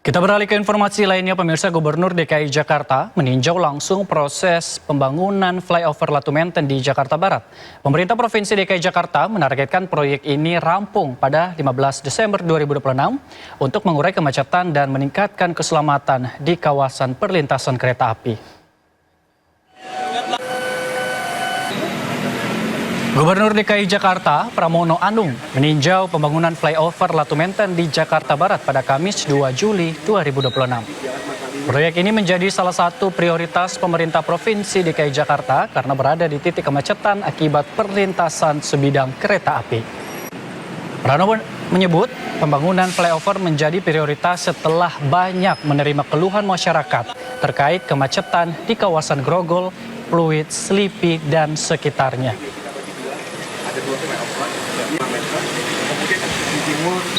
Kita beralih ke informasi lainnya, pemirsa. Gubernur DKI Jakarta meninjau langsung proses pembangunan flyover Latu Menteng di Jakarta Barat. Pemerintah Provinsi DKI Jakarta menargetkan proyek ini rampung pada 15 Desember 2026 untuk mengurai kemacetan dan meningkatkan keselamatan di kawasan perlintasan kereta api. Gubernur DKI Jakarta, Pramono Anung, meninjau pembangunan flyover Latu Menteng di Jakarta Barat pada Kamis 2 Juli 2026. Proyek ini menjadi salah satu prioritas pemerintah Provinsi DKI Jakarta karena berada di titik kemacetan akibat perlintasan sebidang kereta api. Pramono menyebut pembangunan flyover menjadi prioritas setelah banyak menerima keluhan masyarakat terkait kemacetan di kawasan Grogol, Pluit, Selipi, dan sekitarnya.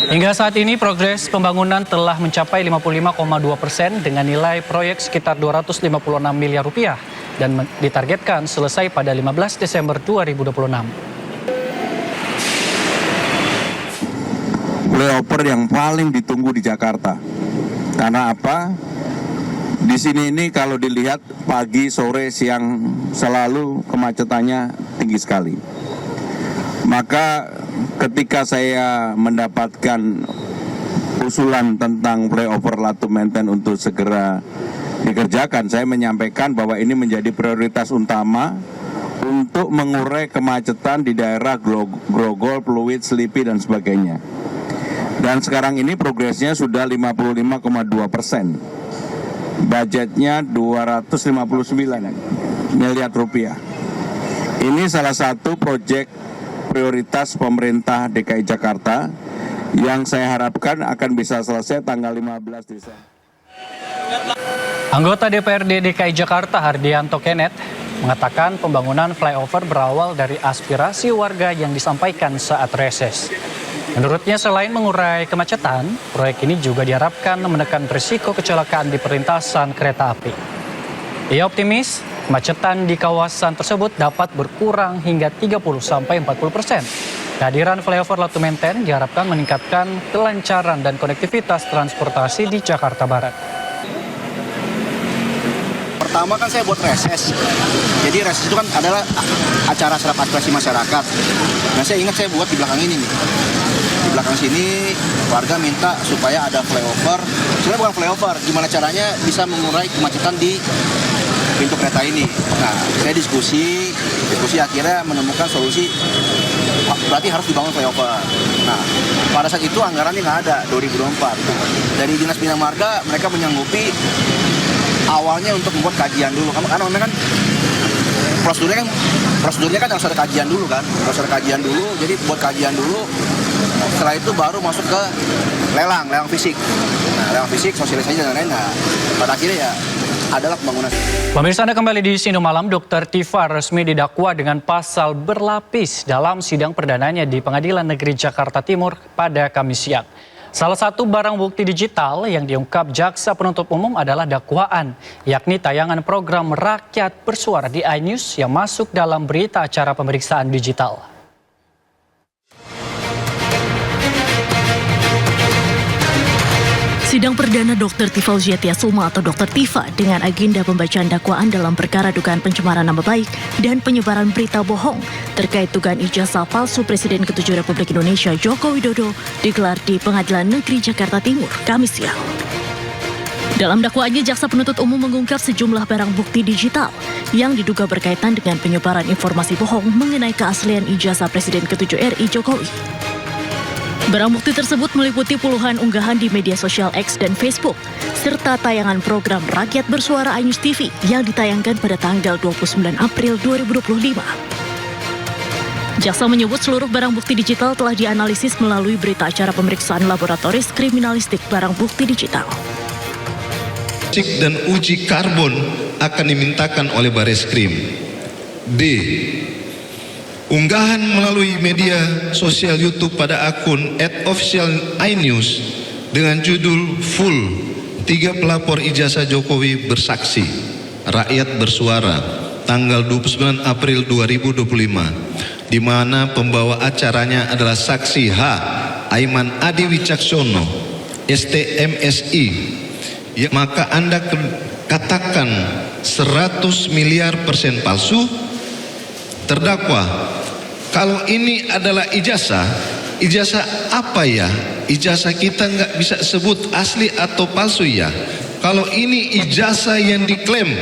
Hingga saat ini progres pembangunan telah mencapai 55,2% dengan nilai proyek sekitar 256 miliar rupiah dan ditargetkan selesai pada 15 Desember 2026. Flyover yang paling ditunggu di Jakarta. Karena apa? Di sini ini kalau dilihat pagi, sore, siang selalu kemacetannya tinggi sekali. Maka ketika saya mendapatkan usulan tentang flyover Latu Menteng untuk segera dikerjakan, saya menyampaikan bahwa ini menjadi prioritas utama untuk mengurai kemacetan di daerah Grogol, Pluit, Selipi, dan sebagainya. Dan sekarang ini progresnya sudah 55,2%. Budgetnya 259 miliar rupiah. Ini salah satu proyek prioritas pemerintah DKI Jakarta yang saya harapkan akan bisa selesai tanggal 15 Desember. Anggota DPRD DKI Jakarta Hardianto Kenneth mengatakan pembangunan flyover berawal dari aspirasi warga yang disampaikan saat reses. Menurutnya selain mengurai kemacetan, proyek ini juga diharapkan menekan risiko kecelakaan di perlintasan kereta api. Ia optimis kemacetan di kawasan tersebut dapat berkurang hingga 30-40%. Kehadiran flyover Latu Menteng diharapkan meningkatkan kelancaran dan konektivitas transportasi di Jakarta Barat. Pertama kan saya buat reses. Jadi reses itu kan adalah acara serap aspirasi masyarakat. Nah saya ingat saya buat di belakang ini nih. Di belakang sini warga minta supaya ada flyover. Sebenarnya bukan flyover, gimana caranya bisa mengurai kemacetan di pintu kereta ini. Nah, saya diskusi akhirnya menemukan solusi, berarti harus dibangun flyover. Nah, pada saat itu anggarannya nggak ada, 2024. Dari Dinas Bina Marga, mereka menyanggupi awalnya untuk membuat kajian dulu. Karena kan prosedurnya kan harus ada kajian dulu kan. Harus ada kajian dulu, jadi buat kajian dulu. Setelah itu baru masuk ke lelang fisik. Nah, lelang fisik, sosialisasi dan lain-lain. Nah, pada akhirnya ya adalah pembangunan. Pemirsa, Anda kembali di Sindo Malam. Dr. Tifa resmi didakwa dengan pasal berlapis dalam sidang perdananya di Pengadilan Negeri Jakarta Timur pada Kamis siang. Salah satu barang bukti digital yang diungkap jaksa penuntut umum adalah dakwaan, yakni tayangan program Rakyat Bersuara di iNews yang masuk dalam berita acara pemeriksaan digital. Sidang perdana Dr. Tifa Sulma atau Dr. Tifa dengan agenda pembacaan dakwaan dalam perkara dugaan pencemaran nama baik dan penyebaran berita bohong terkait dugaan ijazah palsu Presiden ke-7 Republik Indonesia Joko Widodo digelar di Pengadilan Negeri Jakarta Timur, Kamis siang. Dalam dakwaannya, jaksa penuntut umum mengungkap sejumlah barang bukti digital yang diduga berkaitan dengan penyebaran informasi bohong mengenai keaslian ijazah Presiden ke-7 RI Jokowi. Barang bukti tersebut meliputi puluhan unggahan di media sosial X dan Facebook, serta tayangan program Rakyat Bersuara iNews TV yang ditayangkan pada tanggal 29 April 2025. Jaksa menyebut seluruh barang bukti digital telah dianalisis melalui berita acara pemeriksaan laboratoris kriminalistik barang bukti digital. Dan uji karbon akan dimintakan oleh Bareskrim. D. Unggahan melalui media sosial YouTube pada akun @official_inews dengan judul full 3 pelapor ijazah Jokowi bersaksi Rakyat Bersuara tanggal 29 April 2025 di mana pembawa acaranya adalah saksi H. Aiman Adi Wicaksono STMSI, ya, maka Anda katakan 100 miliar persen palsu. Terdakwa, kalau ini adalah ijazah apa ya? Ijazah kita nggak bisa sebut asli atau palsu ya. Kalau ini ijazah yang diklaim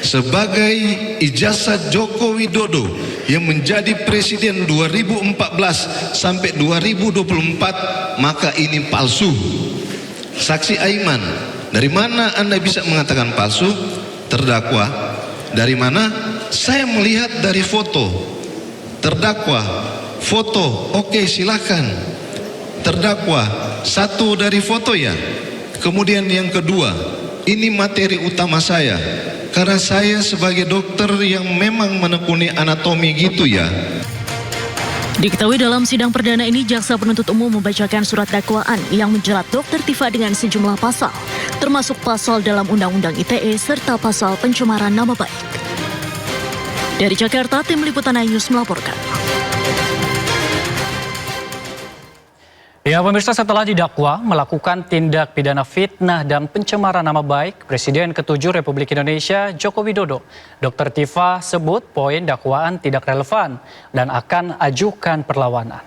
sebagai ijazah Joko Widodo yang menjadi presiden 2014 sampai 2024, maka ini palsu. Saksi Aiman, dari mana Anda bisa mengatakan palsu? Terdakwa, dari mana? Saya melihat dari foto. Terdakwa, foto, oke, silakan. Terdakwa, satu dari foto ya. Kemudian yang kedua, ini materi utama saya, karena saya sebagai dokter yang memang menekuni anatomi gitu ya. Diketahui dalam sidang perdana ini, jaksa penuntut umum membacakan surat dakwaan yang menjerat Dr. Tifa dengan sejumlah pasal, termasuk pasal dalam Undang-Undang ITE serta pasal pencemaran nama baik. Dari Jakarta, tim liputan iNews melaporkan. Ya, pemirsa, setelah didakwa melakukan tindak pidana fitnah dan pencemaran nama baik Presiden ke-7 Republik Indonesia Joko Widodo, Dr. Tifa sebut poin dakwaan tidak relevan dan akan ajukan perlawanan.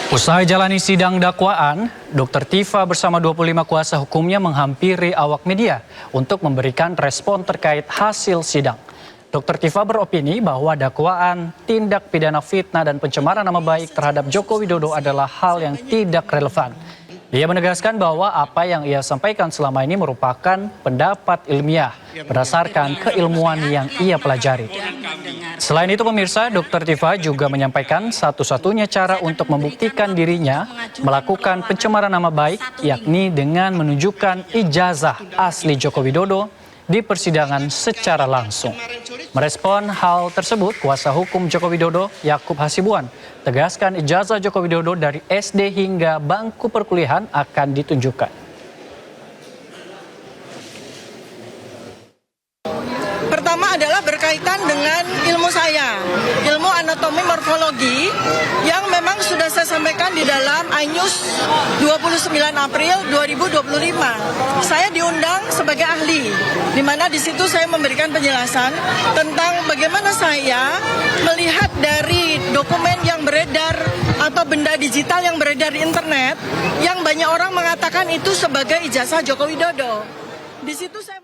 Usai jalani sidang dakwaan, Dr. Tifa bersama 25 kuasa hukumnya menghampiri awak media untuk memberikan respon terkait hasil sidang. Dr. Tifa beropini bahwa dakwaan tindak pidana fitnah dan pencemaran nama baik terhadap Joko Widodo adalah hal yang tidak relevan. Ia menegaskan bahwa apa yang ia sampaikan selama ini merupakan pendapat ilmiah berdasarkan keilmuan yang ia pelajari. Selain itu, pemirsa, Dr. Tifa juga menyampaikan satu-satunya cara untuk membuktikan dirinya melakukan pencemaran nama baik yakni dengan menunjukkan ijazah asli Joko Widodo di persidangan secara langsung. Merespon hal tersebut, kuasa hukum Joko Widodo, Yakub Hasibuan, tegaskan ijazah Joko Widodo dari SD hingga bangku perkuliahan akan ditunjukkan. Pertama adalah berkaitan dengan ilmu saya, ilmu anatomi morfologi yang memang sudah saya sampaikan di dalam iNews 29 April 2025. Saya diundang sebagai ahli, di mana di situ saya memberikan penjelasan tentang bagaimana saya melihat dari dokumen yang beredar atau benda digital yang beredar di internet yang banyak orang mengatakan itu sebagai ijazah Joko Widodo. Di situ saya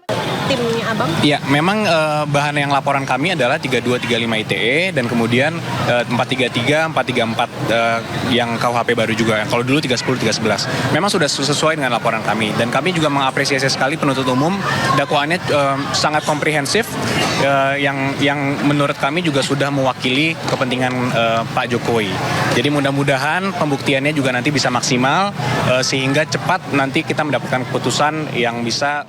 timnya Abang. Ya, memang bahan yang laporan kami adalah 3235 ITE dan kemudian 433, 434 yang KUHP baru juga. Kalau dulu 310, 311. Memang sudah sesuai dengan laporan kami dan kami juga mengapresiasi sekali penuntut umum dakwaannya sangat komprehensif yang menurut kami juga sudah mewakili kepentingan Pak Jokowi. Jadi mudah-mudahan pembuktiannya juga nanti bisa maksimal sehingga cepat nanti kita mendapatkan keputusan yang bisa